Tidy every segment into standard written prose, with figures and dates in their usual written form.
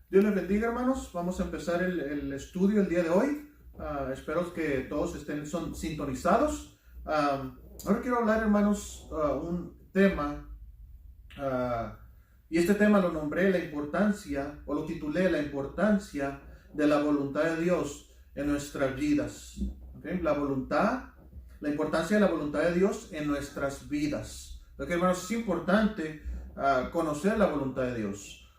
Dios les bendiga, hermanos. Vamos a empezar el estudio el día de hoy. Espero que todos estén sintonizados. Ahora quiero hablar, hermanos, un tema. Y este tema lo nombré la importancia, o lo titulé la importancia de la voluntad de Dios en nuestras vidas. ¿Okay? La importancia de la voluntad de Dios en nuestras vidas. ¿Okay, hermanos? Es importante conocer la voluntad de Dios.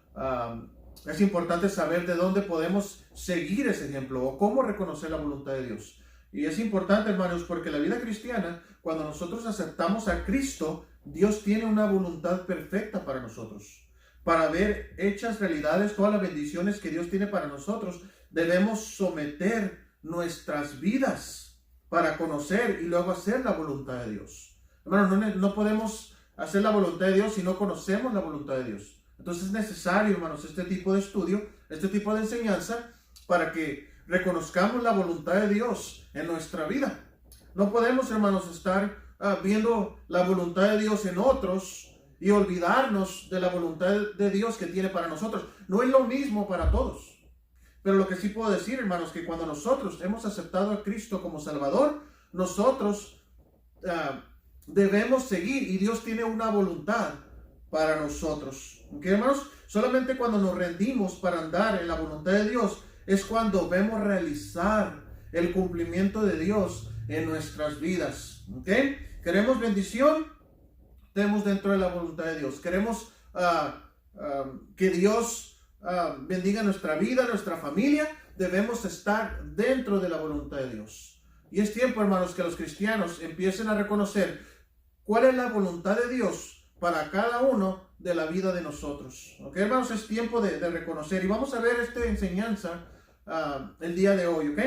Es importante saber de dónde podemos seguir ese ejemplo o cómo reconocer la voluntad de Dios. Y es importante, hermanos, porque la vida cristiana, cuando nosotros aceptamos a Cristo, Dios tiene una voluntad perfecta para nosotros. Para ver hechas realidades, todas las bendiciones que Dios tiene para nosotros, debemos someter nuestras vidas para conocer y luego hacer la voluntad de Dios. Hermanos, no podemos hacer la voluntad de Dios si no conocemos la voluntad de Dios. Entonces es necesario, hermanos, este tipo de estudio, este tipo de enseñanza, para que reconozcamos la voluntad de Dios en nuestra vida. No podemos, hermanos, estar viendo la voluntad de Dios en otros y olvidarnos de la voluntad de Dios que tiene para nosotros. No es lo mismo para todos. Pero lo que sí puedo decir, hermanos, que cuando nosotros hemos aceptado a Cristo como Salvador, nosotros debemos seguir, y Dios tiene una voluntad para nosotros. ¿Ok, hermanos? Solamente cuando nos rendimos para andar en la voluntad de Dios es cuando vemos realizar el cumplimiento de Dios en nuestras vidas. ¿Ok? Queremos bendición, estemos dentro de la voluntad de Dios. Queremos que Dios bendiga nuestra vida, nuestra familia. Debemos estar dentro de la voluntad de Dios. Y es tiempo, hermanos, que los cristianos empiecen a reconocer cuál es la voluntad de Dios para cada uno de la vida de nosotros. ¿Ok, hermanos? Es tiempo de reconocer. Y vamos a ver esta enseñanza el día de hoy. ¿Ok?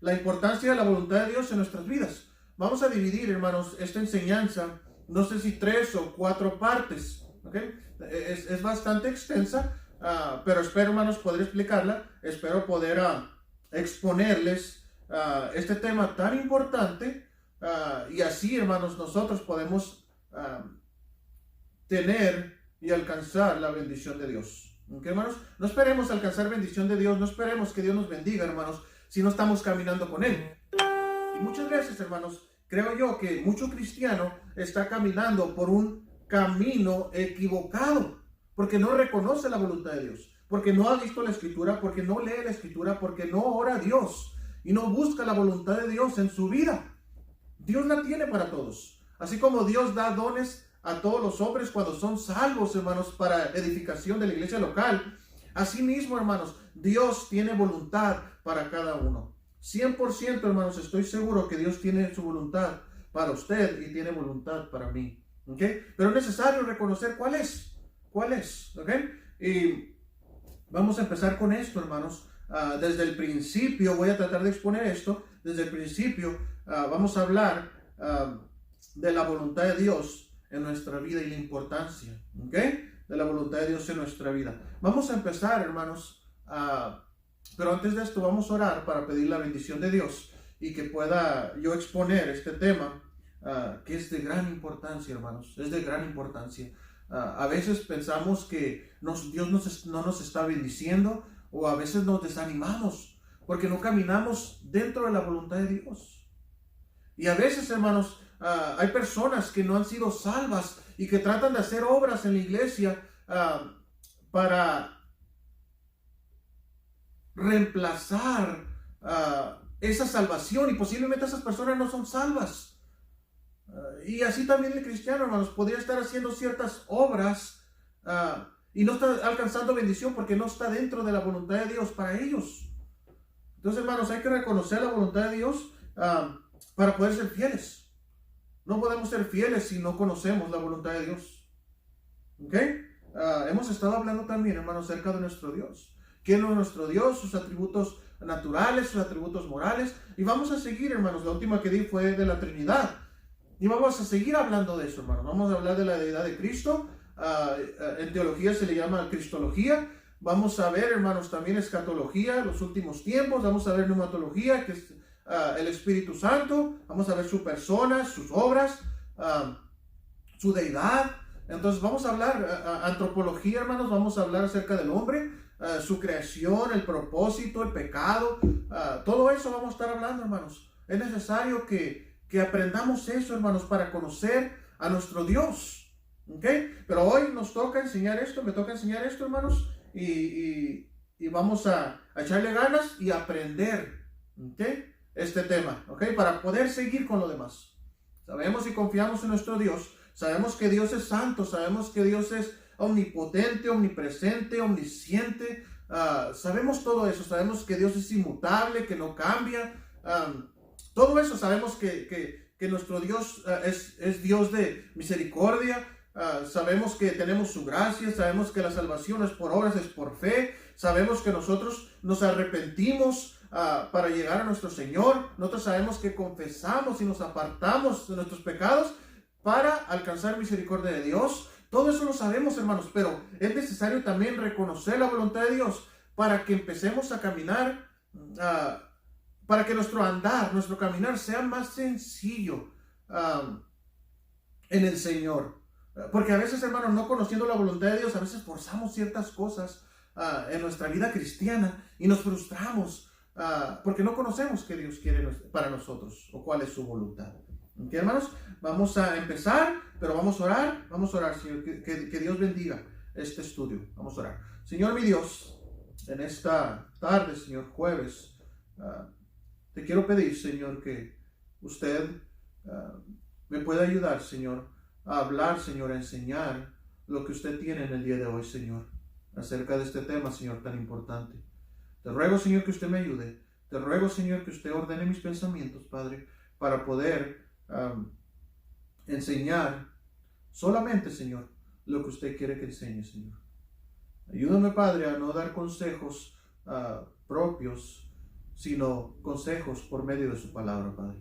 La importancia de la voluntad de Dios en nuestras vidas. Vamos a dividir, hermanos, esta enseñanza, no sé si 3 o 4 partes. ¿Ok? Es bastante extensa, pero espero, hermanos, poder explicarla. Espero poder exponerles este tema tan importante. Y así, hermanos, nosotros podemos tener y alcanzar la bendición de Dios. ¿Ok, hermanos? No esperemos alcanzar bendición de Dios, no esperemos que Dios nos bendiga, hermanos, si no estamos caminando con Él. Y muchas veces, hermanos, creo yo que mucho cristiano está caminando por un camino equivocado, porque no reconoce la voluntad de Dios, porque no ha visto la Escritura, porque no lee la Escritura, porque no ora a Dios y no busca la voluntad de Dios en su vida. Dios la tiene para todos. Así como Dios da dones a todos los hombres cuando son salvos, hermanos, para edificación de la iglesia local. Asimismo, hermanos, Dios tiene voluntad para cada uno. 100%, hermanos, estoy seguro que Dios tiene su voluntad para usted y tiene voluntad para mí. ¿Ok? Pero es necesario reconocer cuál es. ¿Cuál es? ¿Ok? Y vamos a empezar con esto, hermanos. Desde el principio, voy a tratar de exponer esto. Desde el principio, vamos a hablar de la voluntad de Dios en nuestra vida y la importancia, ¿ok? De la voluntad de Dios en nuestra vida. Vamos a empezar, hermanos, pero antes de esto vamos a orar para pedir la bendición de Dios y que pueda yo exponer este tema que es de gran importancia, hermanos, es de gran importancia. A veces pensamos que Dios no nos está bendiciendo, o a veces nos desanimamos porque no caminamos dentro de la voluntad de Dios. Y a veces, hermanos, hay personas que no han sido salvas y que tratan de hacer obras en la iglesia para reemplazar esa salvación, y posiblemente esas personas no son salvas. Y así también el cristiano, hermanos, podría estar haciendo ciertas obras y no está alcanzando bendición porque no está dentro de la voluntad de Dios para ellos. Entonces, hermanos, hay que reconocer la voluntad de Dios para poder ser fieles. No podemos ser fieles si no conocemos la voluntad de Dios. ¿Ok? Hemos estado hablando también, hermanos, acerca de nuestro Dios. ¿Quién es nuestro Dios? Sus atributos naturales, sus atributos morales. Y vamos a seguir, hermanos. La última que di fue de la Trinidad. Y vamos a seguir hablando de eso, hermanos. Vamos a hablar de la deidad de Cristo. En teología se le llama cristología. Vamos a ver, hermanos, también escatología, los últimos tiempos. Vamos a ver pneumatología, que es el Espíritu Santo. Vamos a ver su persona, sus obras, su deidad. Entonces vamos a hablar antropología, hermanos. Vamos a hablar acerca del hombre. su creación, el propósito, el pecado, todo eso vamos a estar hablando, hermanos. Es necesario que aprendamos eso, hermanos, para conocer a nuestro Dios. ¿Okay? Pero hoy nos toca enseñar esto, me toca enseñar esto, hermanos, y vamos a echarle ganas y aprender, ¿okay? Este tema, ¿okay? Para poder seguir con lo demás. Sabemos y confiamos en nuestro Dios, sabemos que Dios es santo, sabemos que Dios es omnipotente, omnipresente, omnisciente, sabemos todo eso, sabemos que Dios es inmutable, que no cambia, todo eso sabemos que nuestro Dios es Dios de misericordia. Sabemos que tenemos su gracia, sabemos que la salvación es por obras, es por fe, sabemos que nosotros nos arrepentimos para llegar a nuestro Señor, nosotros sabemos que confesamos y nos apartamos de nuestros pecados para alcanzar misericordia de Dios. Todo eso lo sabemos, hermanos, pero es necesario también reconocer la voluntad de Dios para que empecemos a caminar, para que nuestro andar, nuestro caminar sea más sencillo en el Señor. Porque a veces, hermanos, no conociendo la voluntad de Dios, a veces forzamos ciertas cosas en nuestra vida cristiana y nos frustramos porque no conocemos qué Dios quiere para nosotros o cuál es su voluntad. ¿Ok, hermanos? Vamos a empezar, pero vamos a orar, Señor, que Dios bendiga este estudio. Vamos a orar. Señor, mi Dios, en esta tarde, Señor, jueves, te quiero pedir, Señor, que usted me pueda ayudar, Señor, a hablar, Señor, a enseñar lo que usted tiene en el día de hoy, Señor, acerca de este tema, Señor, tan importante. Te ruego, Señor, que usted me ayude. Te ruego, Señor, que usted ordene mis pensamientos, Padre, para poder enseñar solamente, Señor, lo que usted quiere que enseñe, Señor. Ayúdame, Padre, a no dar consejos propios, sino consejos por medio de su palabra, Padre.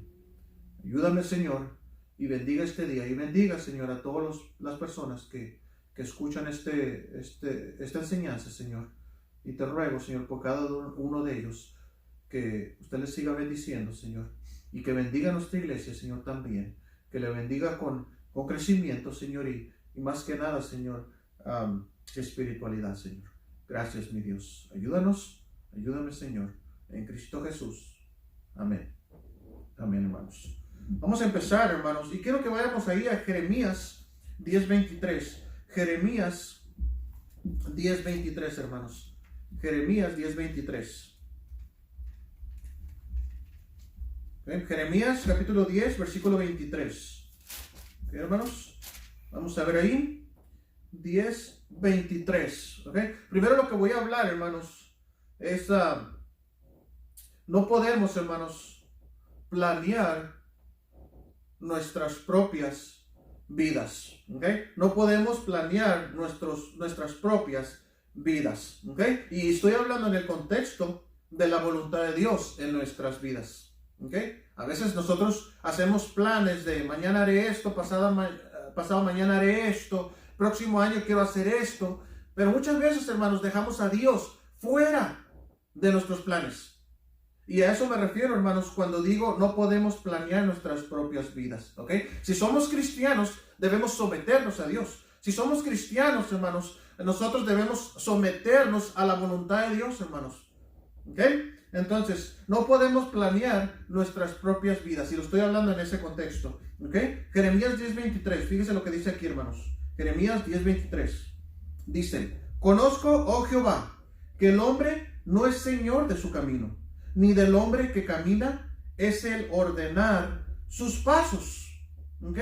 Ayúdame, Señor, y bendiga este día, y bendiga, Señor, a todas las personas que escuchan esta enseñanza, Señor. Y te ruego, Señor, por cada uno de ellos, que usted les siga bendiciendo, Señor, y que bendiga a nuestra iglesia, Señor, también, que le bendiga con crecimiento, Señor, y más que nada, Señor, espiritualidad, Señor. Gracias, mi Dios. Ayúdame, Señor, en Cristo Jesús. Amén. Amén, hermanos. Vamos a empezar, hermanos, y quiero que vayamos ahí a Jeremías 10:23. Jeremías 10:23, hermanos. Jeremías 10:23. Jeremías capítulo 10, versículo 23. ¿Okay, hermanos? Vamos a ver ahí. 10:23. ¿Okay? Primero lo que voy a hablar, hermanos, es no podemos, hermanos, planear nuestras propias vidas. ¿Okay? No podemos planear nuestras propias vidas. ¿Okay? Y estoy hablando en el contexto de la voluntad de Dios en nuestras vidas. ¿Okay? A veces nosotros hacemos planes de mañana haré esto, pasado mañana haré esto, próximo año quiero hacer esto, pero muchas veces, hermanos, dejamos a Dios fuera de nuestros planes. Y a eso me refiero, hermanos, cuando digo no podemos planear nuestras propias vidas, ¿ok? Si somos cristianos, debemos someternos a Dios. Si somos cristianos, hermanos, nosotros debemos someternos a la voluntad de Dios, hermanos, ¿ok? Entonces, no podemos planear nuestras propias vidas, y lo estoy hablando en ese contexto, ¿ok? Jeremías 10:23, fíjese lo que dice aquí, hermanos. Jeremías 10:23, dice: conozco, oh Jehová, que el hombre no es señor de su camino, ni del hombre que camina es el ordenar sus pasos. ¿Ok?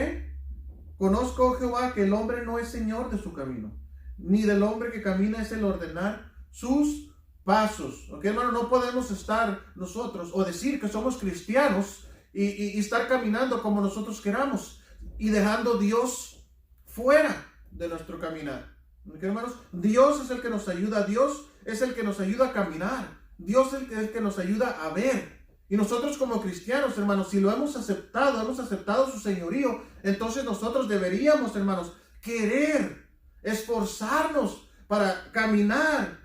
Conozco, oh Jehová, que el hombre no es señor de su camino, ni del hombre que camina es el ordenar sus pasos. ¿Ok, hermano? No podemos estar nosotros o decir que somos cristianos y estar caminando como nosotros queramos y dejando a Dios fuera de nuestro caminar. ¿Ok, hermanos? Dios es el que nos ayuda. Dios es el que nos ayuda a caminar. Dios es el que nos ayuda a ver. Y nosotros como cristianos, hermanos, si lo hemos aceptado su señorío, entonces nosotros deberíamos, hermanos, querer esforzarnos para caminar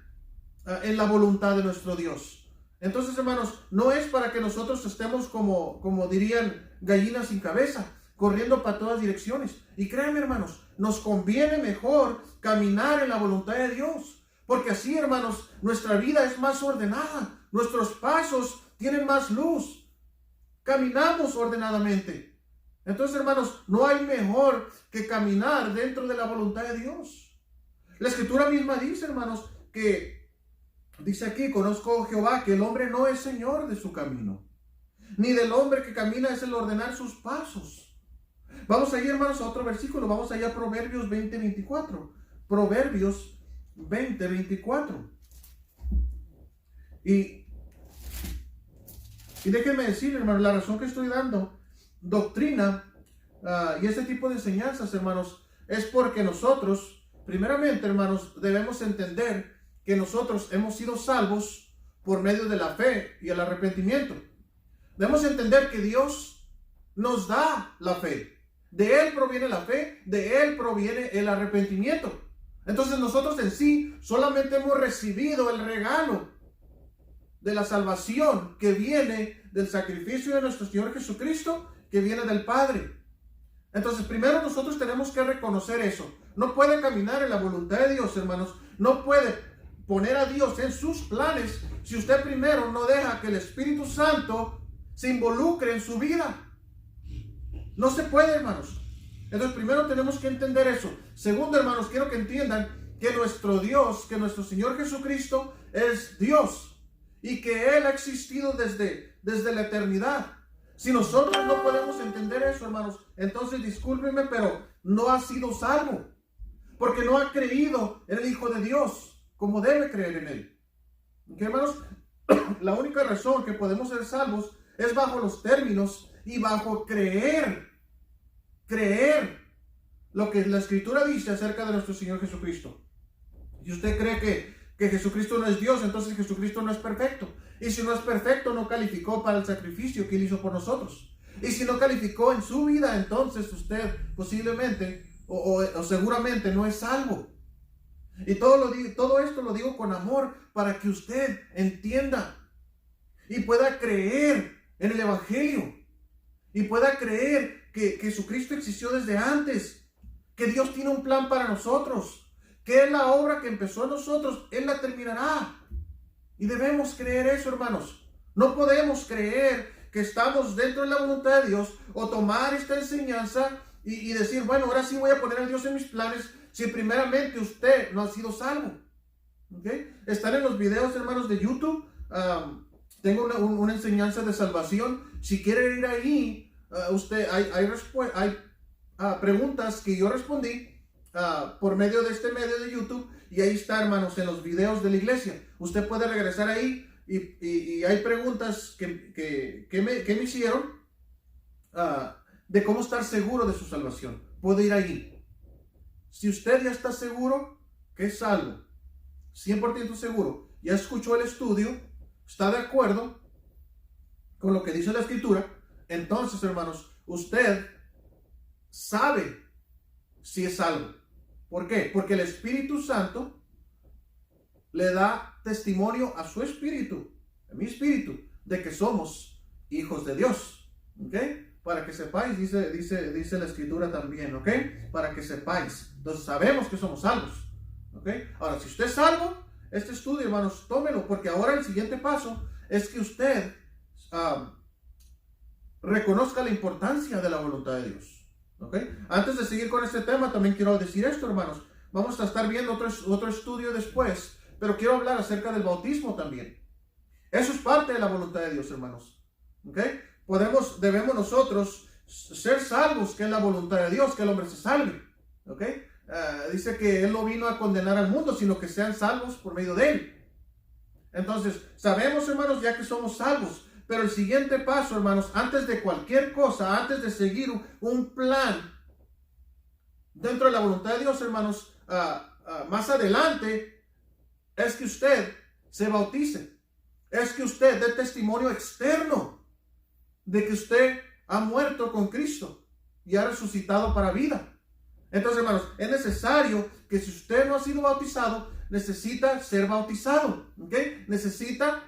en la voluntad de nuestro Dios. Entonces, hermanos, no es para que nosotros estemos como dirían gallinas sin cabeza, corriendo para todas direcciones. Y créanme, hermanos, nos conviene mejor caminar en la voluntad de Dios. Porque así, hermanos, nuestra vida es más ordenada. Nuestros pasos tienen más luz. Caminamos ordenadamente. Entonces, hermanos, no hay mejor que caminar dentro de la voluntad de Dios. La Escritura misma dice, hermanos, que dice aquí, conozco a Jehová, que el hombre no es señor de su camino, ni del hombre que camina es el ordenar sus pasos. Vamos allá, hermanos, a otro versículo. Vamos allá a Proverbios 20:24. Proverbios 20:24. Y déjenme decir, hermanos, la razón que estoy dando doctrina y este tipo de enseñanzas, hermanos, es porque nosotros, primeramente, hermanos, debemos entender que nosotros hemos sido salvos por medio de la fe y el arrepentimiento. Debemos entender que Dios nos da la fe. De Él proviene la fe, de Él proviene el arrepentimiento. Entonces nosotros en sí solamente hemos recibido el regalo de la salvación que viene del sacrificio de nuestro Señor Jesucristo, que viene del Padre. Entonces primero nosotros tenemos que reconocer eso. No puede caminar en la voluntad de Dios, hermanos. No puede poner a Dios en sus planes si usted primero no deja que el Espíritu Santo se involucre en su vida. No se puede, hermanos. Entonces primero tenemos que entender eso. Segundo, hermanos, quiero que entiendan que nuestro Dios, que nuestro Señor Jesucristo es Dios y que Él ha existido desde la eternidad. Si nosotros no podemos entender eso, hermanos, entonces discúlpenme, pero no ha sido salvo, porque no ha creído en el Hijo de Dios como debe creer en Él. ¿Ok, hermanos? La única razón que podemos ser salvos es bajo los términos y bajo creer lo que la Escritura dice acerca de nuestro Señor Jesucristo. Si usted cree que Jesucristo no es Dios, entonces Jesucristo no es perfecto. Y si no es perfecto, no calificó para el sacrificio que Él hizo por nosotros. Y si no calificó en su vida, entonces usted posiblemente o seguramente no es salvo. Y todo esto lo digo con amor para que usted entienda y pueda creer en el Evangelio y pueda creer que Jesucristo existió desde antes, que Dios tiene un plan para nosotros, que es la obra que empezó en nosotros, Él la terminará. Y debemos creer eso, hermanos. No podemos creer que estamos dentro de la voluntad de Dios o tomar esta enseñanza y decir, bueno, ahora sí voy a poner a Dios en mis planes, si primeramente usted no ha sido salvo. ¿Okay? Están en los videos, hermanos, de YouTube. Tengo una enseñanza de salvación. Si quiere ir ahí, hay preguntas que yo respondí por medio de este medio de YouTube, y ahí está, hermanos, en los videos de la iglesia. Usted puede regresar ahí y hay preguntas que me hicieron de cómo estar seguro de su salvación. Puede ir ahí. Si usted ya está seguro que es salvo, 100% seguro, ya escuchó el estudio, está de acuerdo con lo que dice la Escritura, entonces, hermanos, usted sabe si es salvo. ¿Por qué? Porque el Espíritu Santo le da testimonio a su espíritu, a mi espíritu, de que somos hijos de Dios. ¿Ok? Para que sepáis, dice la Escritura también, ¿ok? Para que sepáis. Entonces sabemos que somos salvos. ¿Ok? Ahora, si usted es salvo, este estudio, hermanos, tómelo, porque ahora el siguiente paso es que usted reconozca la importancia de la voluntad de Dios. ¿Okay? Antes de seguir con este tema, también quiero decir esto, hermanos. Vamos a estar viendo otro estudio después, pero quiero hablar acerca del bautismo también. Eso es parte de la voluntad de Dios, hermanos. ¿Okay? Debemos nosotros ser salvos, que es la voluntad de Dios, que el hombre se salve. ¿Okay? Dice que Él no vino a condenar al mundo, sino que sean salvos por medio de Él. Entonces, sabemos, hermanos, ya que somos salvos. Pero el siguiente paso, hermanos, antes de cualquier cosa, antes de seguir un plan dentro de la voluntad de Dios, hermanos, más adelante, es que usted se bautice. Es que usted dé testimonio externo de que usted ha muerto con Cristo y ha resucitado para vida. Entonces, hermanos, es necesario que si usted no ha sido bautizado, necesita ser bautizado. ¿Okay? Necesita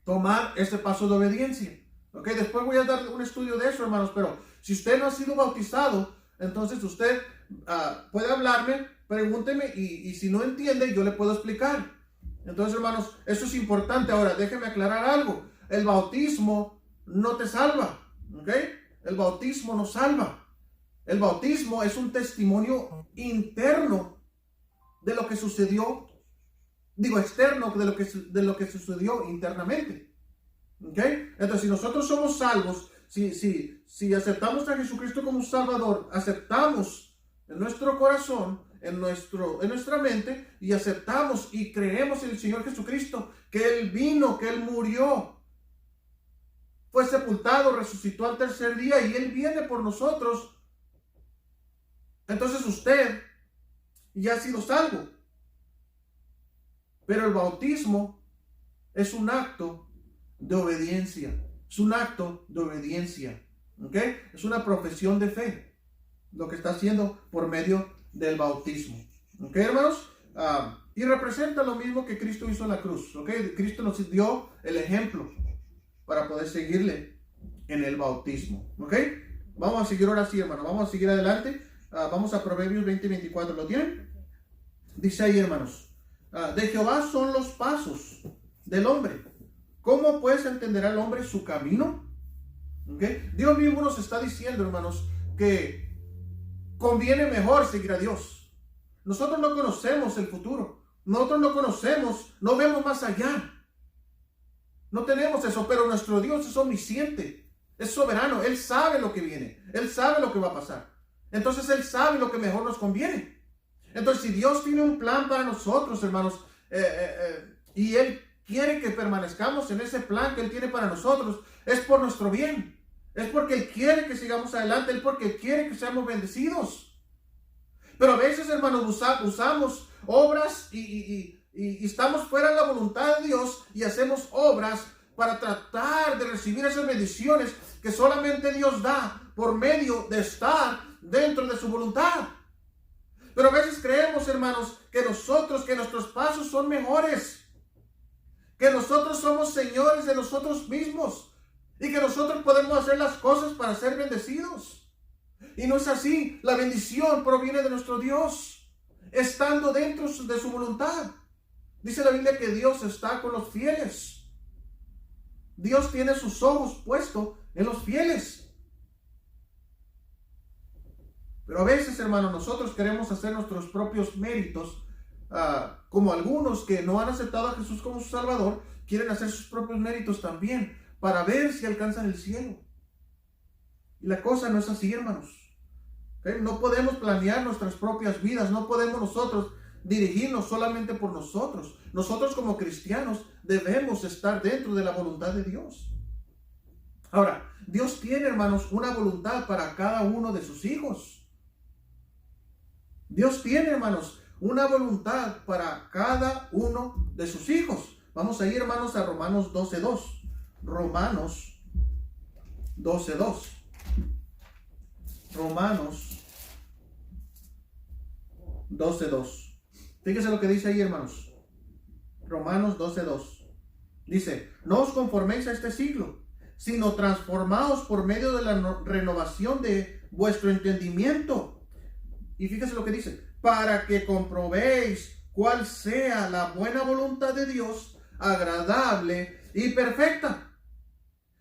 tomar este paso de obediencia. ¿Ok? Después voy a dar un estudio de eso, hermanos, pero si usted no ha sido bautizado, entonces usted puede hablarme, pregúnteme y si no entiende, yo le puedo explicar. Entonces, hermanos, eso es importante. Ahora, déjeme aclarar algo. El bautismo no te salva, ¿ok? El bautismo no salva. El bautismo es un testimonio interno de lo que sucedió, externo de lo que sucedió internamente, ¿ok? Entonces, si nosotros somos salvos, si aceptamos a Jesucristo como Salvador, aceptamos en nuestro corazón, en nuestra mente, y aceptamos y creemos en el Señor Jesucristo, que Él vino, que Él murió, fue sepultado, resucitó al tercer día y Él viene por nosotros. Entonces usted ya ha sido salvo. Pero el bautismo es un acto de obediencia. Es un acto de obediencia. ¿Ok? Es una profesión de fe. Lo que está haciendo por medio del bautismo. ¿Ok, hermanos? Y representa lo mismo que Cristo hizo en la cruz. ¿Ok? Cristo nos dio el ejemplo para poder seguirle en el bautismo. ¿Ok? Vamos a seguir ahora sí, hermano. Vamos a seguir adelante. Vamos a Proverbios 20:24. ¿Lo tienen? Dice ahí, hermanos. De Jehová son los pasos del hombre. ¿Cómo pues entenderá el hombre su camino? ¿Okay? Dios mismo nos está diciendo, hermanos, que conviene mejor seguir a Dios. Nosotros no conocemos el futuro. Nosotros no conocemos, no vemos más allá. No tenemos eso, pero nuestro Dios es omnisciente, es soberano. Él sabe lo que viene. Él sabe lo que va a pasar. Entonces Él sabe lo que mejor nos conviene. Entonces, si Dios tiene un plan para nosotros, hermanos, y Él quiere que permanezcamos en ese plan que Él tiene para nosotros, es por nuestro bien. Es porque Él quiere que sigamos adelante, es porque Él quiere que seamos bendecidos. Pero a veces, hermanos, usamos obras y estamos fuera de la voluntad de Dios y hacemos obras para tratar de recibir esas bendiciones que solamente Dios da por medio de estar dentro de su voluntad. Pero a veces creemos, hermanos, que nuestros pasos son mejores, que nosotros somos señores de nosotros mismos y que nosotros podemos hacer las cosas para ser bendecidos. Y no es así. La bendición proviene de nuestro Dios, estando dentro de su voluntad. Dice la Biblia que Dios está con los fieles. Dios tiene sus ojos puestos en los fieles. Pero a veces, hermanos, nosotros queremos hacer nuestros propios méritos, como algunos que no han aceptado a Jesús como su Salvador, quieren hacer sus propios méritos también, para ver si alcanzan el cielo. Y la cosa no es así, hermanos. ¿Okay? No podemos planear nuestras propias vidas, no podemos nosotros dirigirnos solamente por nosotros. Nosotros como cristianos debemos estar dentro de la voluntad de Dios. Ahora, Dios tiene, hermanos, una voluntad para cada uno de sus hijos. Dios tiene, hermanos, una voluntad para cada uno de sus hijos. Vamos a ir, hermanos, a Romanos 12:2. Romanos 12:2. Romanos 12:2. Fíjense lo que dice ahí, hermanos. Romanos 12:2. Dice, no os conforméis a este siglo, sino transformaos por medio de la renovación de vuestro entendimiento. Y fíjese lo que dice, para que comprobéis cuál sea la buena voluntad de Dios, agradable y perfecta.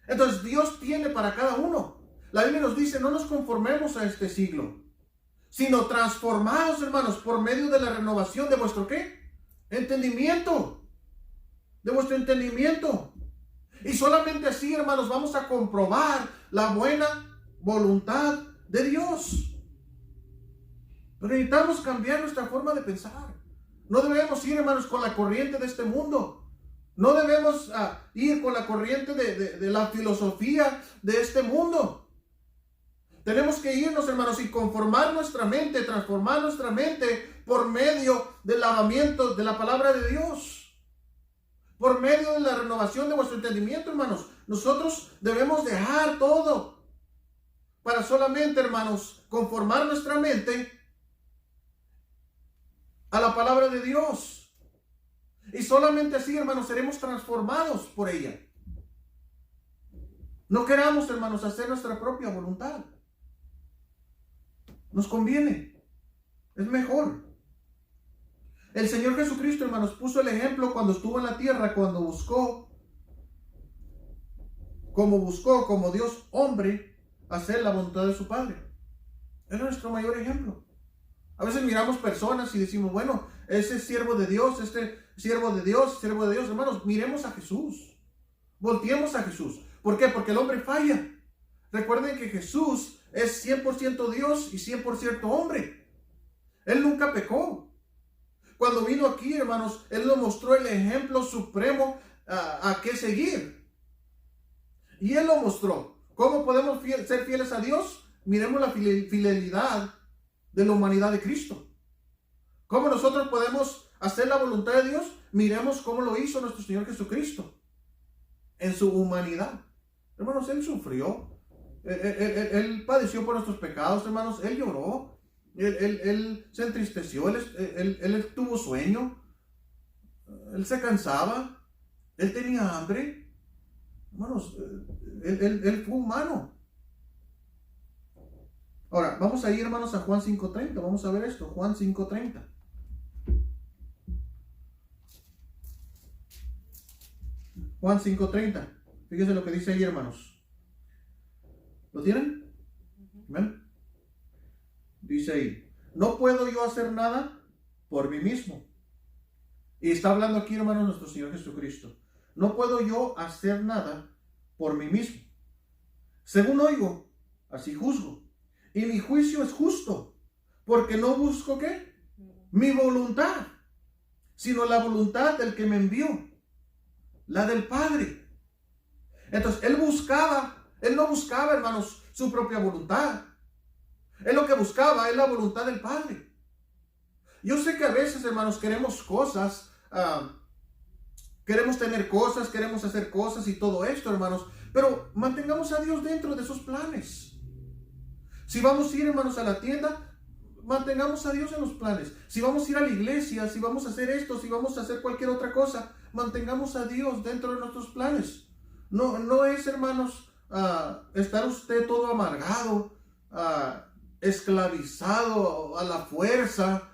Entonces Dios tiene para cada uno. La Biblia nos dice, no nos conformemos a este siglo, sino transformaos, hermanos, por medio de la renovación de vuestro ¿qué? Entendimiento. De vuestro entendimiento. Y solamente así, hermanos, vamos a comprobar la buena voluntad de Dios. Pero necesitamos cambiar nuestra forma de pensar. No debemos ir, hermanos, con la corriente de este mundo. No debemos ir con la corriente de la filosofía de este mundo. Tenemos que irnos, hermanos, y conformar nuestra mente, transformar nuestra mente por medio del lavamiento de la palabra de Dios. Por medio de la renovación de vuestro entendimiento, hermanos. Nosotros debemos dejar todo para solamente, hermanos, conformar nuestra mente a la palabra de Dios. Y solamente así, hermanos, seremos transformados por ella. No queramos, hermanos, hacer nuestra propia voluntad. Nos conviene. Es mejor. El Señor Jesucristo, hermanos, puso el ejemplo cuando estuvo en la tierra, cuando buscó como Dios hombre hacer la voluntad de su Padre. Es nuestro mayor ejemplo. A veces miramos personas y decimos, bueno, ese es siervo de Dios, este siervo de Dios, siervo de Dios. Hermanos, miremos a Jesús. Volteemos a Jesús. ¿Por qué? Porque el hombre falla. Recuerden que Jesús es 100% Dios y 100% hombre. Él nunca pecó. Cuando vino aquí, hermanos, Él nos mostró el ejemplo supremo a qué seguir. Y Él lo mostró. ¿Cómo podemos ser fieles a Dios? Miremos la fidelidad de la humanidad de Cristo. ¿Cómo nosotros podemos hacer la voluntad de Dios? Miremos cómo lo hizo nuestro Señor Jesucristo en su humanidad. Hermanos, Él sufrió. Él padeció por nuestros pecados, hermanos. Él lloró. Él se entristeció. Él tuvo sueño. Él se cansaba. Él tenía hambre. Hermanos, él fue humano. Ahora, vamos a ir, hermanos, a Juan 5:30. Vamos a ver esto. Juan 5:30. Juan 5:30. Fíjense lo que dice ahí, hermanos. ¿Lo tienen? ¿Ven? Dice ahí, no puedo yo hacer nada por mí mismo. Y está hablando aquí, hermanos, nuestro Señor Jesucristo. No puedo yo hacer nada por mí mismo. Según oigo, así juzgo. Y mi juicio es justo, porque no busco ¿qué? Mi voluntad, sino la voluntad del que me envió, la del Padre. Entonces, Él no buscaba, hermanos, su propia voluntad. Él lo que buscaba es la voluntad del Padre. Yo sé que a veces, hermanos, queremos cosas, queremos tener cosas, queremos hacer cosas y todo esto, hermanos, pero mantengamos a Dios dentro de esos planes. Si vamos a ir, hermanos, a la tienda, mantengamos a Dios en los planes. Si vamos a ir a la iglesia, si vamos a hacer esto, si vamos a hacer cualquier otra cosa, mantengamos a Dios dentro de nuestros planes. No es, hermanos, estar usted todo amargado, esclavizado a la fuerza,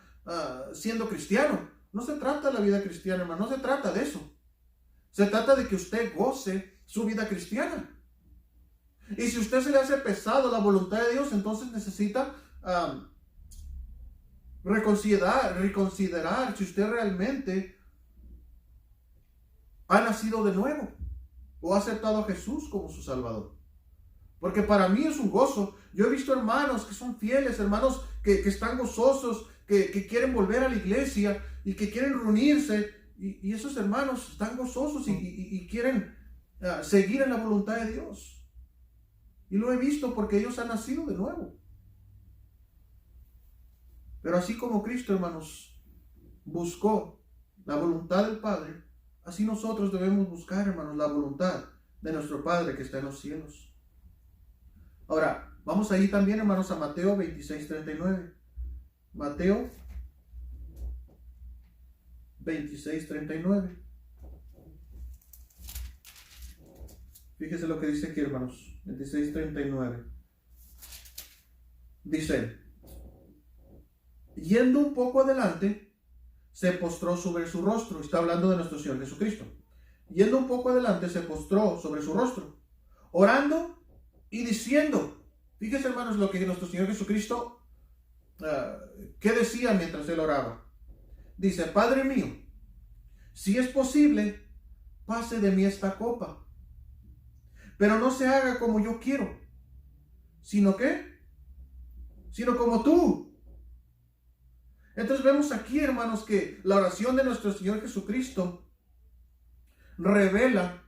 siendo cristiano. No se trata de la vida cristiana, hermano, no se trata de eso. Se trata de que usted goce su vida cristiana. Y si usted se le hace pesado la voluntad de Dios, entonces necesita reconsiderar si usted realmente ha nacido de nuevo o ha aceptado a Jesús como su Salvador. Porque para mí es un gozo. Yo he visto hermanos que son fieles, hermanos que están gozosos, que quieren volver a la iglesia y que quieren reunirse. Y esos hermanos están gozosos y quieren seguir en la voluntad de Dios. Y lo he visto porque ellos han nacido de nuevo. Pero así como Cristo, hermanos, buscó la voluntad del Padre, así nosotros debemos buscar, hermanos, la voluntad de nuestro Padre que está en los cielos. Ahora, vamos ahí también, hermanos, a Mateo 26:39. Mateo 26:39. Fíjese lo que dice aquí, hermanos. 26:39. Dice, yendo un poco adelante, se postró sobre su rostro. Está hablando de nuestro Señor Jesucristo. Yendo un poco adelante, se postró sobre su rostro, orando y diciendo. Fíjese, hermanos, lo que nuestro Señor Jesucristo, ¿qué decía mientras Él oraba? Dice, Padre mío, si es posible, pase de mí esta copa. Pero no se haga como yo quiero, sino como tú. Entonces vemos aquí, hermanos, que la oración de nuestro Señor Jesucristo revela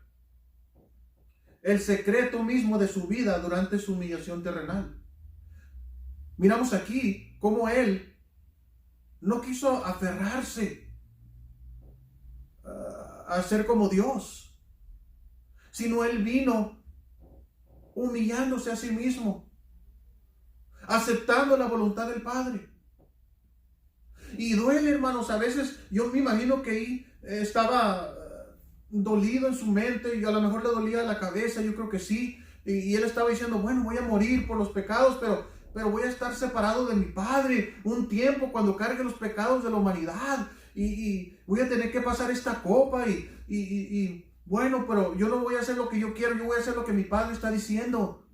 el secreto mismo de su vida durante su humillación terrenal. Miramos aquí cómo Él no quiso aferrarse a ser como Dios, sino Él vino humillándose a sí mismo, aceptando la voluntad del Padre. Y duele, hermanos, a veces yo me imagino que ahí estaba dolido en su mente y a lo mejor le dolía la cabeza, yo creo que sí, y él estaba diciendo, bueno, voy a morir por los pecados, pero voy a estar separado de mi Padre un tiempo cuando cargue los pecados de la humanidad. y voy a tener que pasar esta copa y bueno, pero yo no voy a hacer lo que yo quiero, yo voy a hacer lo que mi padre está diciendo.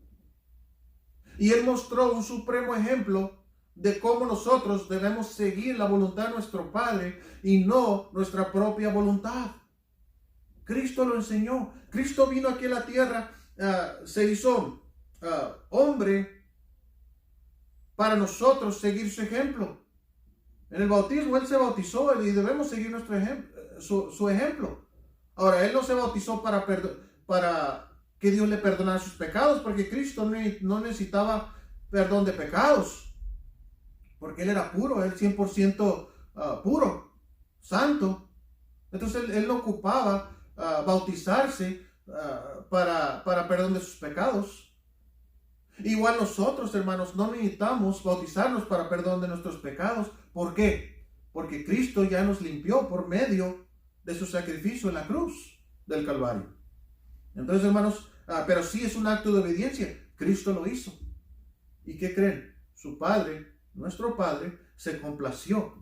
Y él mostró un supremo ejemplo de cómo nosotros debemos seguir la voluntad de nuestro Padre y no nuestra propia voluntad. Cristo lo enseñó. Cristo vino aquí a la tierra, se hizo hombre para nosotros seguir su ejemplo. En el bautismo Él se bautizó y debemos seguir nuestro su ejemplo. Ahora, Él no se bautizó para que Dios le perdonara sus pecados, porque Cristo no necesitaba perdón de pecados, porque Él era puro, Él 100% puro, santo. Entonces Él no ocupaba bautizarse para perdón de sus pecados. Igual nosotros, hermanos, no necesitamos bautizarnos para perdón de nuestros pecados. ¿Por qué? Porque Cristo ya nos limpió por medio de su sacrificio en la cruz del Calvario. Entonces, hermanos, pero sí es un acto de obediencia. Cristo lo hizo. ¿Y qué creen? Su Padre, nuestro Padre, se complació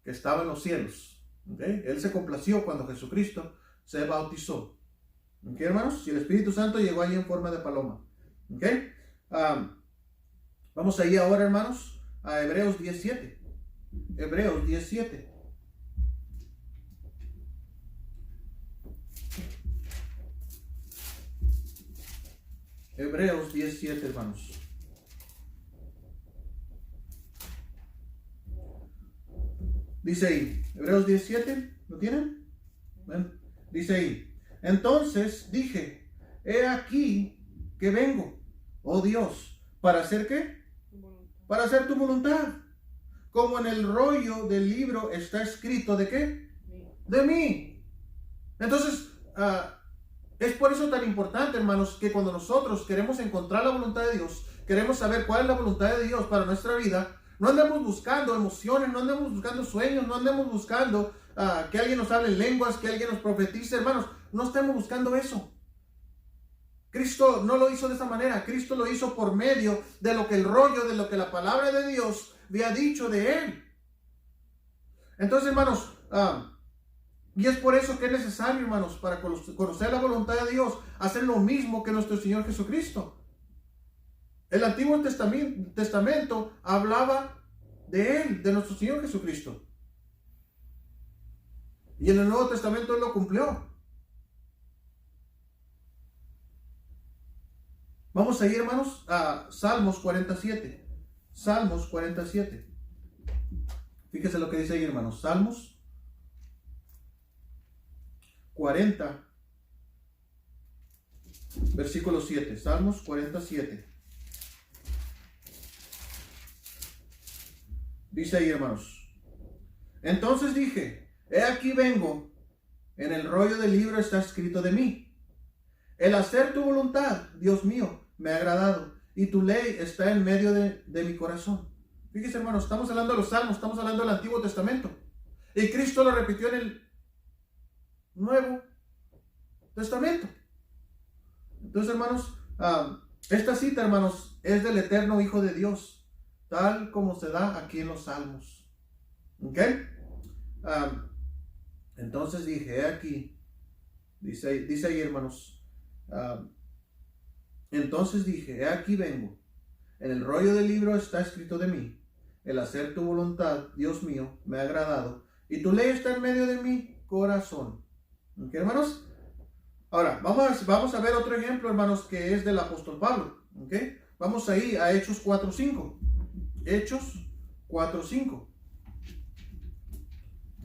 que estaba en los cielos. ¿Okay? Él se complació cuando Jesucristo se bautizó. ¿Okay, hermanos? Y el Espíritu Santo llegó allí en forma de paloma. ¿Okay? Vamos ahí ahora, hermanos, a Hebreos 17. Hebreos 17. Hebreos 17, hermanos. Dice ahí, Hebreos 17, ¿lo tienen? ¿Ven? Dice ahí, entonces dije, he aquí que vengo, oh Dios, ¿para hacer qué? Para hacer tu voluntad. Como en el rollo del libro está escrito, ¿de qué? De mí. Entonces, es por eso tan importante, hermanos, que cuando nosotros queremos encontrar la voluntad de Dios, queremos saber cuál es la voluntad de Dios para nuestra vida, no andemos buscando emociones, no andemos buscando sueños, no andemos buscando que alguien nos hable en lenguas, que alguien nos profetice, hermanos, no estemos buscando eso. Cristo no lo hizo de esa manera. Cristo lo hizo por medio de lo que el rollo, de lo que la palabra de Dios había dicho de Él. Entonces, hermanos, y es por eso que es necesario, hermanos, para conocer la voluntad de Dios, hacer lo mismo que nuestro Señor Jesucristo. El Antiguo Testamento hablaba de Él, de nuestro Señor Jesucristo. Y en el Nuevo Testamento Él lo cumplió. Vamos a ir, hermanos, a Salmos 47. Salmos 47. Fíjese lo que dice ahí, hermanos. Salmos 40, versículo 7. Salmos 47. Dice ahí, hermanos. Entonces dije, he aquí vengo, en el rollo del libro está escrito de mí. El hacer tu voluntad, Dios mío, me ha agradado, y tu ley está en medio de mi corazón. Fíjense, hermanos, estamos hablando de los salmos, estamos hablando del Antiguo Testamento. Y Cristo lo repitió en el Nuevo Testamento. Entonces, hermanos, esta cita, hermanos, es del eterno Hijo de Dios, tal como se da aquí en los salmos. ¿Ok? Entonces dije, he aquí, dice ahí, hermanos, entonces dije, he aquí vengo, en el rollo del libro está escrito de mí, el hacer tu voluntad, Dios mío, me ha agradado, y tu ley está en medio de mi corazón. ¿Ok, hermanos? Ahora, vamos a ver otro ejemplo, hermanos, que es del apóstol Pablo. ¿Ok? Vamos ahí a Hechos 4:5. Hechos 4:5.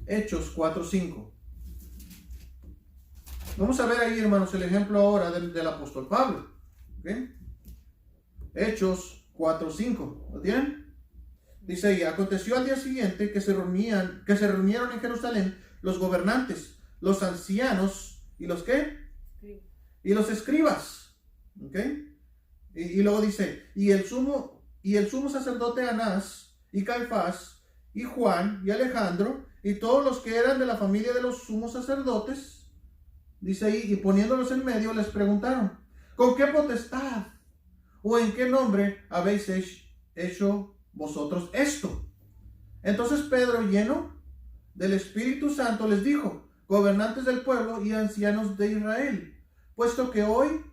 Hechos 4:5. Vamos a ver ahí, hermanos, el ejemplo ahora del apóstol Pablo. ¿Okay? Hechos 4:5. ¿Lo tienen? Dice ahí, aconteció al día siguiente que se reunieron en Jerusalén los gobernantes, los ancianos y los ¿qué? Y los escribas. ¿Okay? Y luego dice, y el sumo sacerdote Anás y Caifás y Juan y Alejandro y todos los que eran de la familia de los sumos sacerdotes, dice ahí, y poniéndolos en medio les preguntaron, ¿con qué potestad o en qué nombre habéis hecho vosotros esto? Entonces Pedro, lleno del Espíritu Santo les dijo: gobernantes del pueblo y ancianos de Israel, puesto que hoy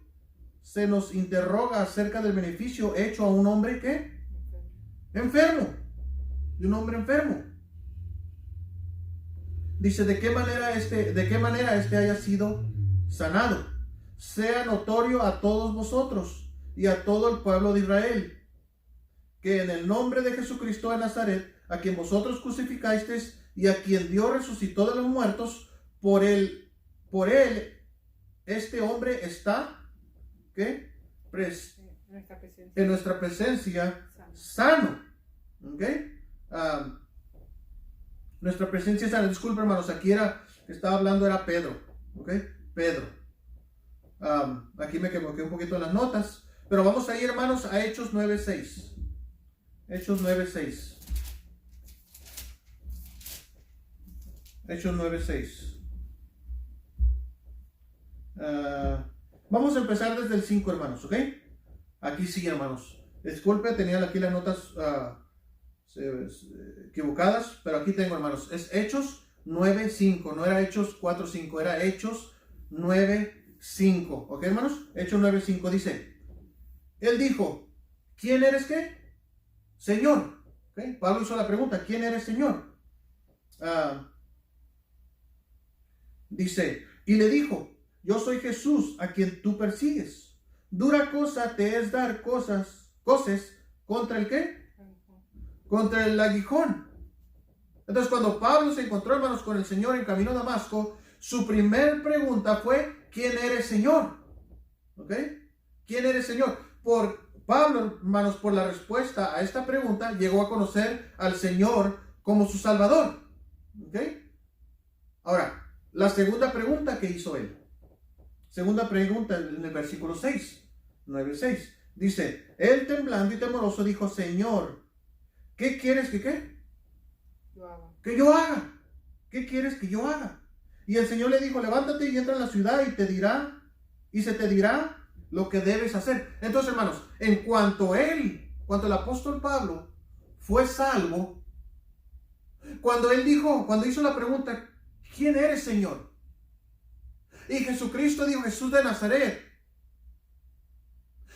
se nos interroga acerca del beneficio hecho a un hombre que enfermo, de un hombre enfermo. Dice, ¿de qué manera este haya sido sanado? Sea notorio a todos vosotros y a todo el pueblo de Israel, que en el nombre de Jesucristo de Nazaret, a quien vosotros crucificasteis y a quien Dios resucitó de los muertos, por él, este hombre está, ¿qué? En nuestra presencia sano. ¿Ok? Nuestra presencia sana. Disculpen, hermanos, aquí estaba hablando era Pedro. ¿Ok? Pedro. Aquí me equivoqué un poquito en las notas, pero vamos a ir, hermanos, a Hechos 9:6. Hechos 9:6. Hechos 9:6. Vamos a empezar desde el 5, hermanos, ¿ok? Aquí sí, hermanos. Disculpe, tenía aquí las notas equivocadas, pero aquí tengo, hermanos. Es Hechos 9:5, no era Hechos 4:5, era Hechos 9:5, ¿ok, hermanos? Hechos 9:5 dice, él dijo, ¿quién eres qué? Señor. ¿Okay? Pablo hizo la pregunta, ¿quién eres, Señor? Dice, y le dijo, yo soy Jesús a quien tú persigues. Dura cosa te es dar coces contra el ¿qué? Contra el aguijón. Entonces, cuando Pablo se encontró, hermanos, con el Señor en camino a Damasco, su primer pregunta fue, ¿quién eres, Señor? ¿Ok? ¿Quién eres, Señor? Por Pablo, hermanos, por la respuesta a esta pregunta, llegó a conocer al Señor como su Salvador. ¿Ok? Ahora, la segunda pregunta que hizo él. Segunda pregunta en el versículo 6, 9:6. Dice, él temblando y temoroso dijo, Señor, ¿qué quieres que qué? Que yo haga. ¿Qué quieres que yo haga? Y el Señor le dijo, levántate y entra en la ciudad y se te dirá lo que debes hacer. Entonces, hermanos, en cuanto el apóstol Pablo fue salvo, cuando hizo la pregunta, ¿quién eres, Señor? Y Jesucristo dijo, Jesús de Nazaret.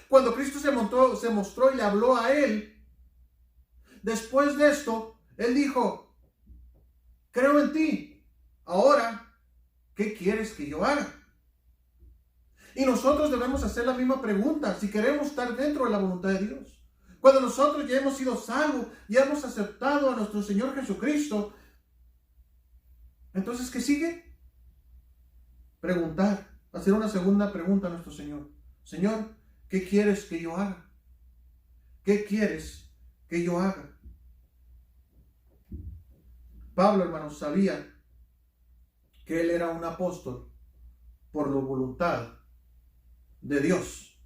Cuando Cristo se mostró y le habló a él, después de esto, él dijo, creo en ti. Ahora, ¿qué quieres que yo haga? Y nosotros debemos hacer la misma pregunta si queremos estar dentro de la voluntad de Dios. Cuando nosotros ya hemos sido salvos, ya hemos aceptado a nuestro Señor Jesucristo, entonces, ¿qué sigue? Preguntar, hacer una segunda pregunta a nuestro Señor. Señor, ¿qué quieres que yo haga? ¿Qué quieres que yo haga? Pablo, hermanos, sabía que él era un apóstol por la voluntad de Dios.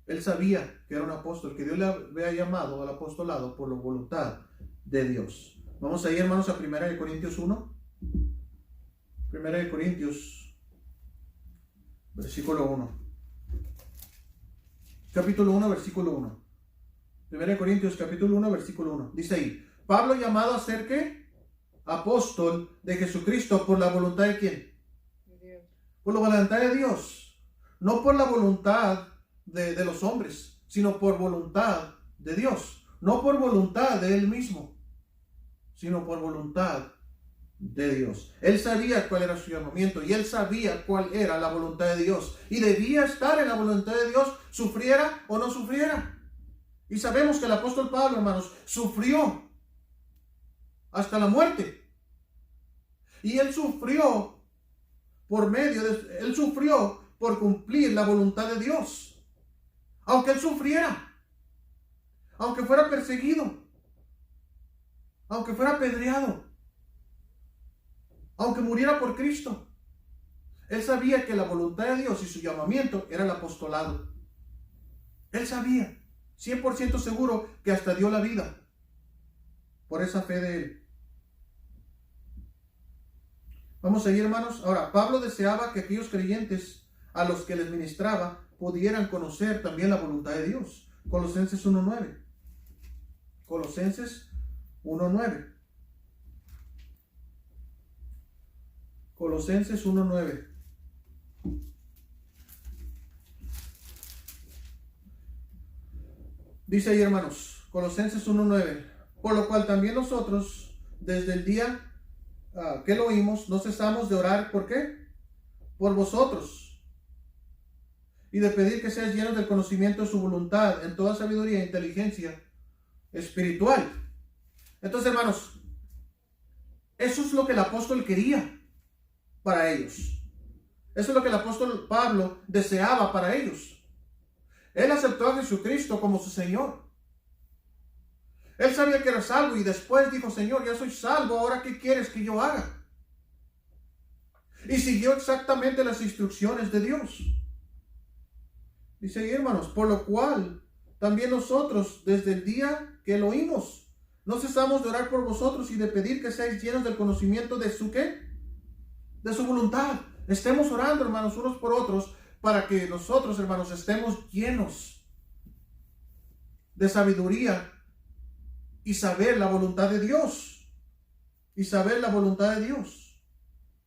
Él sabía que era un apóstol, que Dios le había llamado al apostolado por la voluntad de Dios. Vamos a ir, hermanos, a 1 Corintios 1. 1 Corintios versículo 1. Capítulo 1, versículo 1. 1 Corintios, capítulo 1, versículo 1. Dice ahí, Pablo llamado a ser ¿qué? Apóstol de Jesucristo por la voluntad de ¿quién? De Dios. Por la voluntad de Dios. No por la voluntad de los hombres, sino por voluntad de Dios. No por voluntad de él mismo, sino por voluntad de Dios. Él sabía cuál era su llamamiento y él sabía cuál era la voluntad de Dios y debía estar en la voluntad de Dios, sufriera o no sufriera. Y sabemos que el apóstol Pablo, hermanos, sufrió hasta la muerte. Y él sufrió él sufrió por cumplir la voluntad de Dios. Aunque él sufriera, aunque fuera perseguido, aunque fuera apedreado, aunque muriera por Cristo, él sabía que la voluntad de Dios y su llamamiento era el apostolado. Él sabía, 100% seguro, que hasta dio la vida por esa fe de él. Vamos a ir, hermanos. Ahora, Pablo deseaba que aquellos creyentes a los que les ministraba pudieran conocer también la voluntad de Dios. Colosenses 1:9. Colosenses 1:9. Colosenses 1:9. Dice ahí, hermanos, Colosenses 1:9. Por lo cual también nosotros, desde el día que lo oímos, no cesamos de orar. ¿Por qué? Por vosotros. Y de pedir que seáis llenos del conocimiento de su voluntad, en toda sabiduría e inteligencia espiritual. Entonces, hermanos, eso es lo que el apóstol quería para ellos. Eso es lo que el apóstol Pablo deseaba para ellos. Él aceptó a Jesucristo como su Señor. Él sabía que era salvo y después dijo: Señor, ya soy salvo, ¿ahora qué quieres que yo haga? Y siguió exactamente las instrucciones de Dios. Dice ahí, hermanos, por lo cual también nosotros, desde el día que lo oímos, no cesamos de orar por vosotros y de pedir que seáis llenos del conocimiento de su ¿qué? De su voluntad. Estemos orando, hermanos, unos por otros, para que nosotros, hermanos, estemos llenos de sabiduría y saber la voluntad de Dios. Y saber la voluntad de Dios.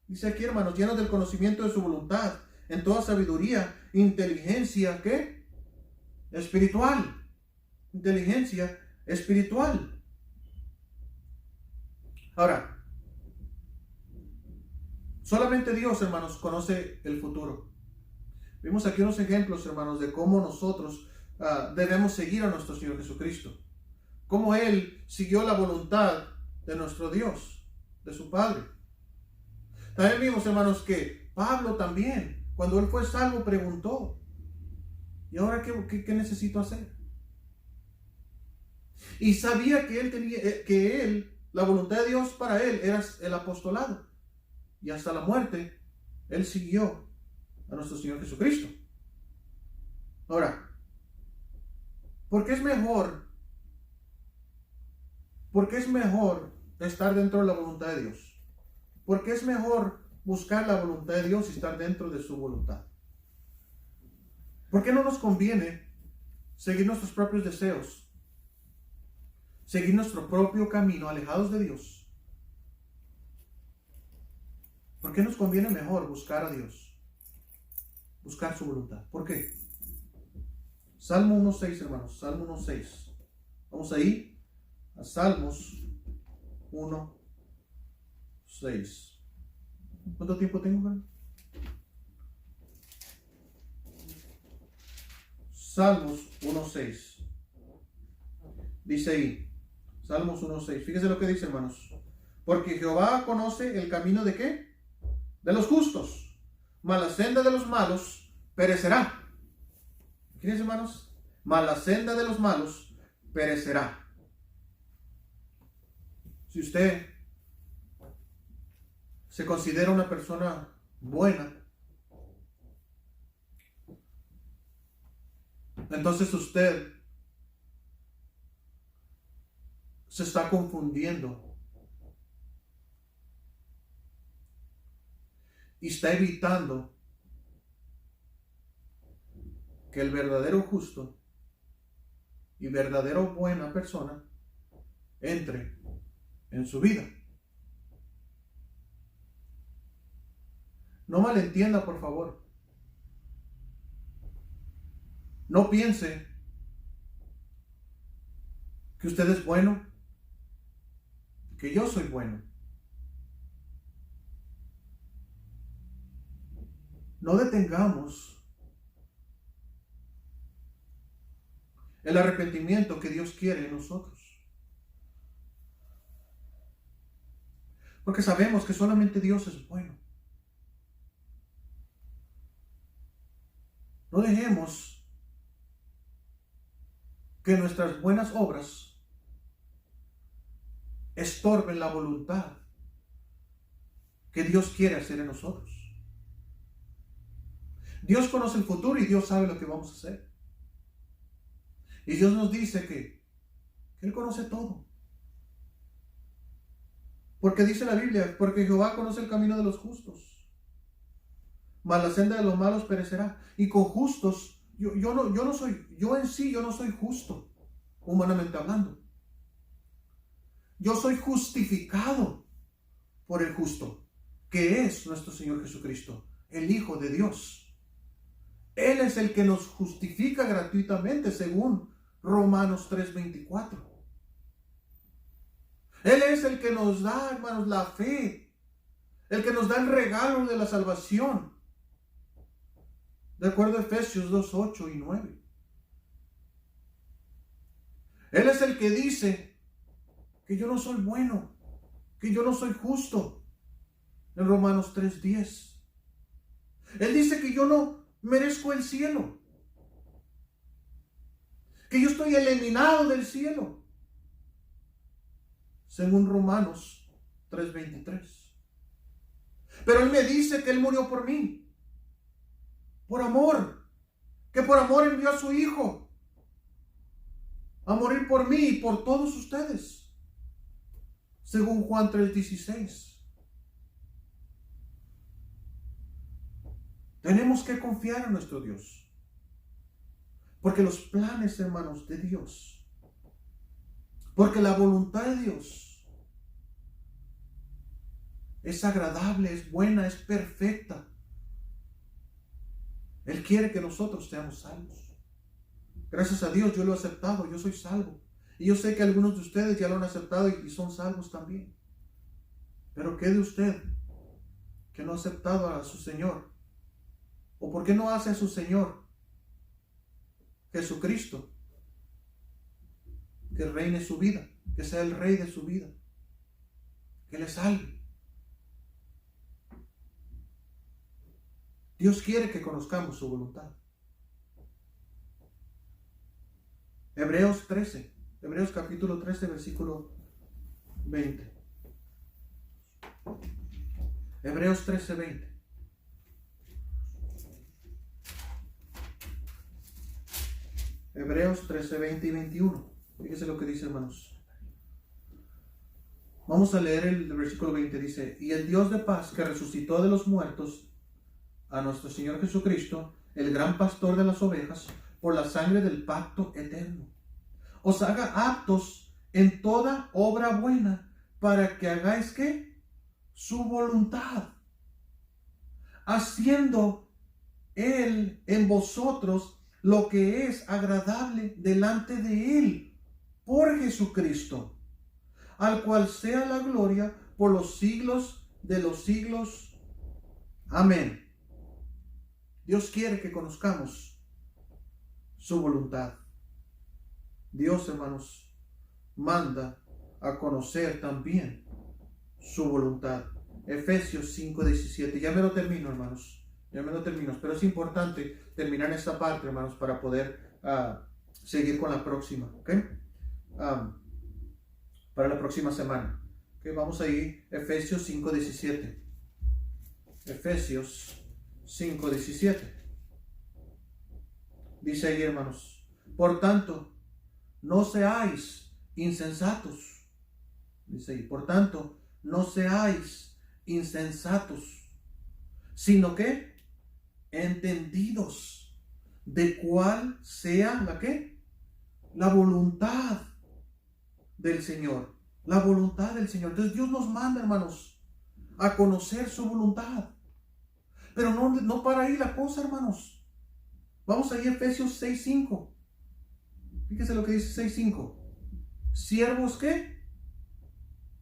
Dice aquí, hermanos, llenos del conocimiento de su voluntad, en toda sabiduría, inteligencia, ¿qué? Espiritual. Inteligencia espiritual. Ahora, solamente Dios, hermanos, conoce el futuro. Vimos aquí unos ejemplos, hermanos, de cómo nosotros debemos seguir a nuestro Señor Jesucristo. Cómo Él siguió la voluntad de nuestro Dios, de su Padre. También vimos, hermanos, que Pablo también, cuando él fue salvo, preguntó: ¿y ahora qué necesito hacer? Y sabía que él tenía, la voluntad de Dios para él era el apostolado. Y hasta la muerte, él siguió a nuestro Señor Jesucristo. Ahora, ¿por qué es mejor estar dentro de la voluntad de Dios? ¿Por qué es mejor buscar la voluntad de Dios y estar dentro de su voluntad? ¿Por qué no nos conviene seguir nuestros propios deseos? Seguir nuestro propio camino, alejados de Dios. ¿Por qué nos conviene mejor buscar a Dios? Buscar su voluntad. ¿Por qué? Salmo 1:6, hermanos. Salmo 1:6. Vamos ahí a Salmos 1:6. ¿Cuánto tiempo tengo, hermano? Salmos 1:6. Dice ahí, Salmos 1:6. Fíjese lo que dice, hermanos. Porque Jehová conoce el camino de ¿qué? De los justos, mas la senda de los malos perecerá. Fíjense, hermanos, mas la senda de los malos perecerá. Si usted se considera una persona buena, entonces usted se está confundiendo y está evitando que el verdadero justo y verdadero buena persona entre en su vida. No malentienda, por favor. No piense que usted es bueno, que yo soy bueno. No detengamos el arrepentimiento que Dios quiere en nosotros. Porque sabemos que solamente Dios es bueno. No dejemos que nuestras buenas obras estorben la voluntad que Dios quiere hacer en nosotros. Dios conoce el futuro y Dios sabe lo que vamos a hacer. Y Dios nos dice que Él conoce todo. Porque dice la Biblia, porque Jehová conoce el camino de los justos, mas la senda de los malos perecerá. Y con justos, yo no soy justo, humanamente hablando. Yo soy justificado por el justo. que es nuestro Señor Jesucristo, el Hijo de Dios. Él es el que nos justifica gratuitamente según Romanos 3:24. Él es el que nos da, hermanos, la fe, el que nos da el regalo de la salvación, de acuerdo a Efesios 2:8 y 9. Él es el que dice que yo no soy bueno, que yo no soy justo, en Romanos 3:10. Él dice que yo no merezco el cielo, que yo estoy eliminado del cielo, según Romanos 3:23. Pero Él me dice que Él murió por mí, por amor, que por amor envió a su Hijo a morir por mí y por todos ustedes, según Juan 3:16. Tenemos que confiar en nuestro Dios, porque los planes, hermanos, de Dios, porque la voluntad de Dios es agradable, es buena, es perfecta. Él quiere que nosotros seamos salvos. Gracias a Dios yo lo he aceptado, yo soy salvo. Y yo sé que algunos de ustedes ya lo han aceptado y son salvos también. Pero ¿qué de usted que no ha aceptado a su Señor? ¿O por qué no hace a su Señor Jesucristo que reine su vida, que sea el rey de su vida, que le salve? Dios quiere que conozcamos su voluntad. Hebreos capítulo 13, versículo 20. Hebreos 13, 20. Hebreos 13, 20 y 21. Fíjese lo que dice, hermanos. Vamos a leer el versículo 20. Dice: y el Dios de paz, que resucitó de los muertos a nuestro Señor Jesucristo, el gran pastor de las ovejas, por la sangre del pacto eterno, os haga aptos en toda obra buena, para que hagáis ¿qué? Su voluntad, haciendo Él en vosotros lo que es agradable delante de Él, por Jesucristo, al cual sea la gloria por los siglos de los siglos. Amén. Dios quiere que conozcamos su voluntad. Dios, hermanos, manda a conocer también su voluntad. Efesios 5:17. Ya me lo termino, hermanos. Ya me lo termino. Pero es importante terminar esta parte, hermanos, para poder seguir con la próxima. ¿Ok? Para la próxima semana. ¿Ok? Vamos a ir Efesios 5:17. Efesios 5:17. Dice ahí, hermanos: por tanto, no seáis insensatos. Dice ahí: por tanto, no seáis insensatos, sino que entendidos de cuál sea la ¿qué? La voluntad del Señor. La voluntad del Señor. Entonces Dios nos manda, hermanos, a conocer su voluntad. Pero no para ahí la cosa, hermanos. Vamos a ir a Efesios 6:5. Fíjese lo que dice 6:5. Siervos, ¿qué?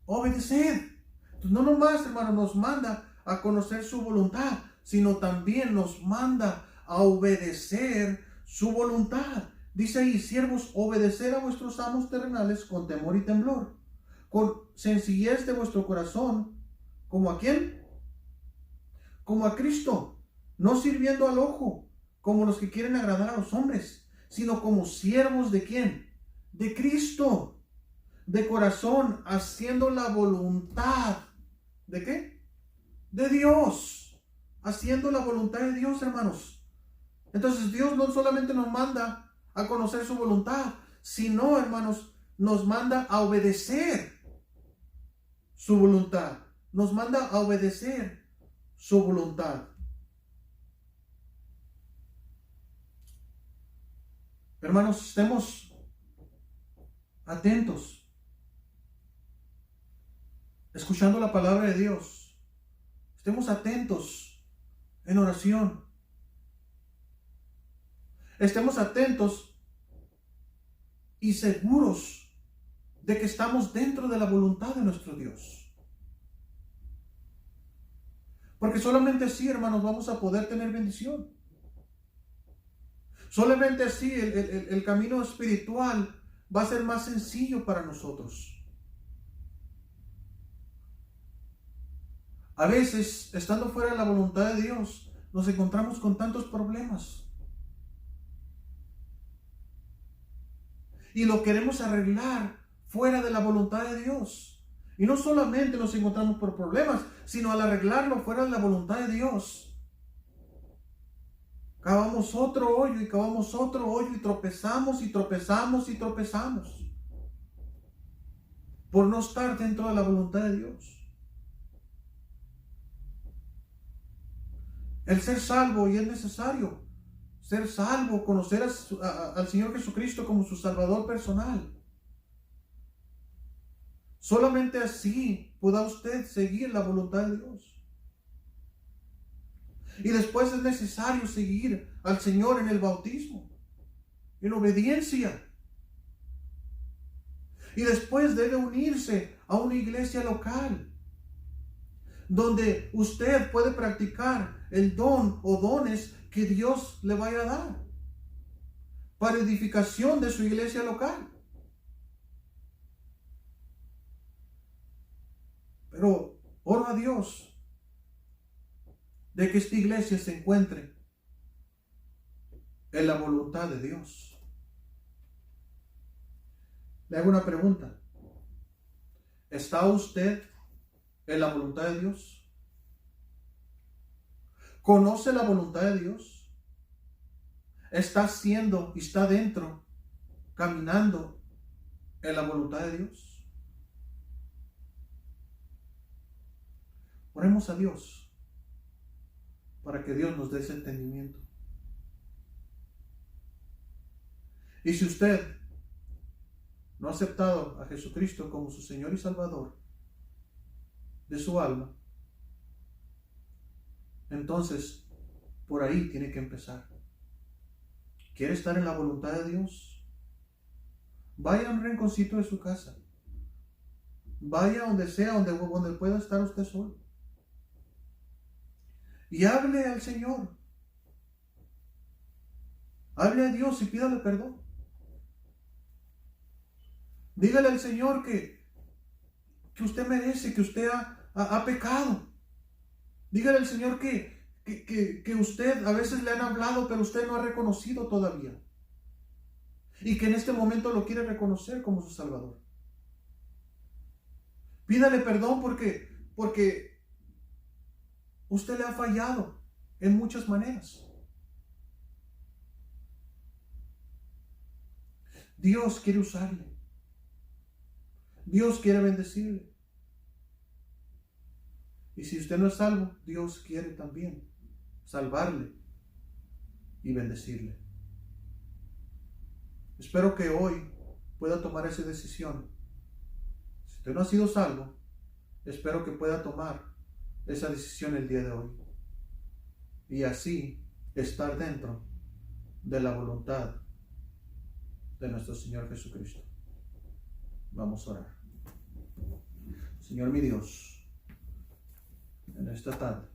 Obedeced. Entonces no nomás, hermano, nos manda a conocer su voluntad, sino también nos manda a obedecer su voluntad. Dice ahí: siervos, obedecer a vuestros amos terrenales con temor y temblor, con sencillez de vuestro corazón. ¿Como a quién? Como a Cristo, no sirviendo al ojo, como los que quieren agradar a los hombres, sino como siervos ¿de quién? De Cristo, de corazón, haciendo la voluntad. ¿De qué? De Dios. Haciendo la voluntad de Dios, hermanos. Entonces Dios no solamente nos manda a conocer su voluntad, sino, hermanos, nos manda a obedecer su voluntad. Nos manda a obedecer su voluntad. Hermanos, estemos atentos, escuchando la palabra de Dios. Estemos atentos en oración. Estemos atentos y seguros de que estamos dentro de la voluntad de nuestro Dios. Porque solamente así, hermanos, vamos a poder tener bendición. Solamente así el camino espiritual va a ser más sencillo para nosotros. A veces, estando fuera de la voluntad de Dios, nos encontramos con tantos problemas. Y lo queremos arreglar fuera de la voluntad de Dios. Y no solamente nos encontramos por problemas, sino al arreglarlo fuera de la voluntad de Dios, cavamos otro hoyo y cavamos otro hoyo y tropezamos y tropezamos y tropezamos por no estar dentro de la voluntad de Dios. El ser salvo, y es necesario ser salvo, conocer al Señor Jesucristo como su Salvador personal. Solamente así podrá usted seguir la voluntad de Dios. Y después es necesario seguir al Señor en el bautismo, en obediencia. Y después debe unirse a una iglesia local, donde usted puede practicar el don o dones que Dios le vaya a dar para edificación de su iglesia local. Pero oro a Dios de que esta iglesia se encuentre en la voluntad de Dios. Le hago una pregunta. ¿Está usted en la voluntad de Dios? ¿Conoce la voluntad de Dios? ¿Está haciendo y está dentro, caminando en la voluntad de Dios? Oremos a Dios para que Dios nos dé ese entendimiento. Y si usted no ha aceptado a Jesucristo como su Señor y Salvador de su alma, entonces por ahí tiene que empezar. ¿Quiere estar en la voluntad de Dios? Vaya a un rinconcito de su casa. Vaya donde sea, donde pueda estar usted solo. Y hable al Señor. Hable a Dios y pídale perdón. Dígale al Señor que usted merece, que usted ha pecado. Dígale al Señor que usted a veces le han hablado, pero usted no ha reconocido todavía. Y que en este momento lo quiere reconocer como su Salvador. Pídale perdón porque usted le ha fallado en muchas maneras. Dios quiere usarle. Dios quiere bendecirle. Y si usted no es salvo, Dios quiere también salvarle y bendecirle. Espero que hoy pueda tomar esa decisión. Si usted no ha sido salvo, espero que pueda tomar esa decisión el día de hoy. Y así estar dentro de la voluntad de nuestro Señor Jesucristo. Vamos a orar. Señor mi Dios, en esta tarde